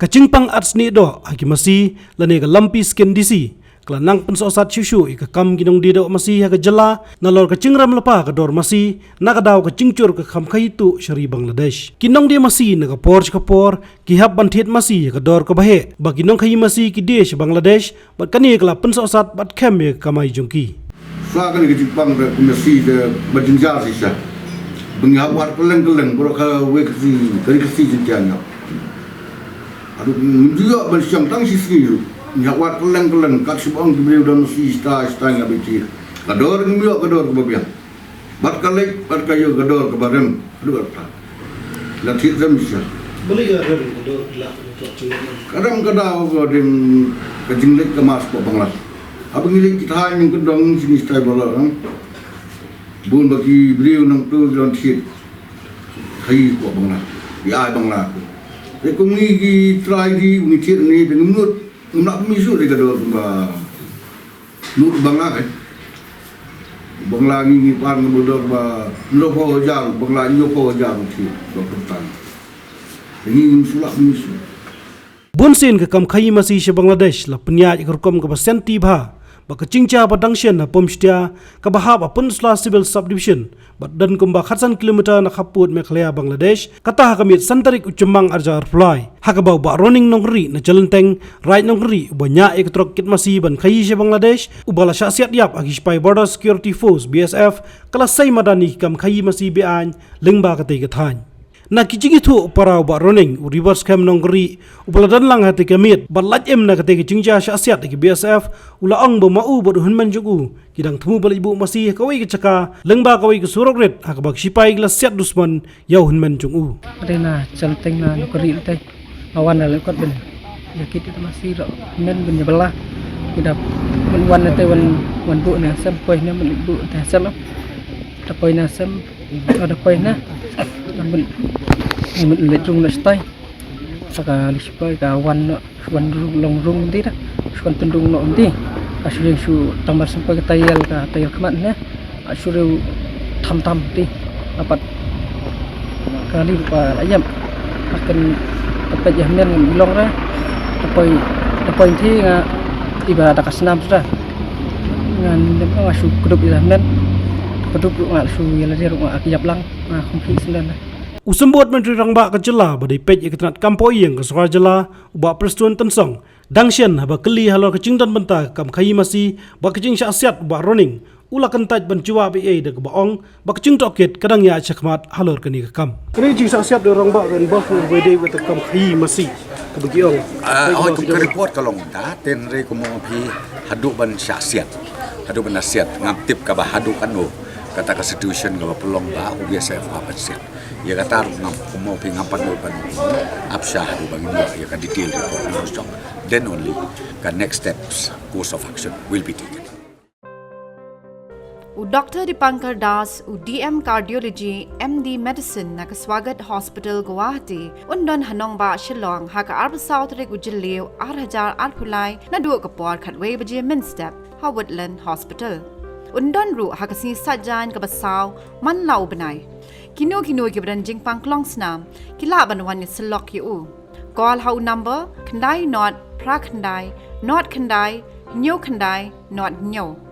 Kacingpang arts ni do haki masih lane ka lumpy skin disi kelanang pensosat syushu ika kam ginong dido masih haga jela nalor kacingram lepa ka dor masih nakadaw kacingcur ka kam kaitu syari Bangladesh kinong dia masih naga por kihap bantit masih ka dor ka bahe ba ginong kai masih ki desh Bangladesh bat kani kala pensosat bat kem ka kamai jungki sa kan kacingpang da masih da bajinjar sisa bengawat keleng bro we kasi jinjana aduh juga bersiang tang sisi nyawat keleng kat sebang dibeli dan si sta ngabiti kador ngmiok kador ke babian bat kayo kador ke barem aduh ta la thit zam sya beli ga kador la kadang-kadang ko dim kajinglik ke mas ko banglas abang ngilik kita yang kedong sini sta bola bun bagi beliau nang tu don thit kai ko banglas di ai banglas Aku mengi try di unikir ni dengan nak misu dekat dor ba lut bangla bangla ni pan bodor ba lopo jang bangla nyoko jang si do pertan ini sulak misu Bunsin ke kam khai masih se Bangladesh la penyaj kerkom ke senti bha ba kacingcha ba dangshen na pomstia ka bahab apun sla civil subdivision dan kumba khatsan kilometer na khaput Meghalaya Bangladesh kata kamit santarik ucemang arja fly hakabau ba roning nongri na jalenteng right nongri banya ektrok kit masih ban khai se Bangladesh ubala syasiat yap agi spy border security force BSF kala sai madani kam khai masih bean lengba katai kathan na kijing itu parau ba running reverse cam nongri upaladan lang hati kamit balat em na kate kijingja syasiat ki BSF ula ang ba mau bod hunman jugu kidang temu bal ibu masih kawai ke caka lengba kawai ke surogret akabak sipai glas siat dusman yau hunman jungu adena celteng na nokri te awan na lekot ben yakit itu masih ro men ben belah kidap wan te wan bu na sam poi na men bu ta sam ta poi na sam ada poi na men lecung na stay saka lispai ka wan long rung ti da kon tundung no ti asyur su tambar sampai ke tayal kemat na asyur tam ti dapat kali rupa ayam akan dapat jaminan bilong ra tapoi ti nga tiba ada kasnam sudah ngan dem asu kudup jaminan kudup asu yala dia rumah akijap lang kumpi sendan Usembut Menteri Rangba Kejela badai pej ikatnat kampoi yang ke Sukarjela ubak persetuan tensong dangsyen haba keli halor kecing dan benta kam khai masih ba kecing syasiat ubak roning ula kentaj bancuwa BA de ke baong ba kecing toket kadang ya chakmat halor keni ke kam kini kecing syasiat de Rangba kan bah WD wet kam khai masih ke begiong itu ke report kalau dah tenre ko mo pi hadu ban syasiat hadu ban nasiat ngaptip ka ba hadu kan kata constitution kalau pelong ba UBSF apa sih ya kata ngam mau pingapan ban absyah du bagi ya kan detail report then only the next steps course of action will be taken Dr. Dipankar Das, DM Cardiology, MD Medicine, na Swagat Hospital, Guwahati, undon Hanong Ba Shillong, haka Arba South Rig Ujilio, Arhajar Arpulai, na duo kapor Katway Baji Minstep, Howardland Hospital. Undon ru haka si Sajan Kabasaw, Man Lau Benai. Kino gibran jingpang klong snam, kilaban wan silok yu. Call how number, Kandai not, Prakandai, not Kandai, Nyo Kandai, not Nyo.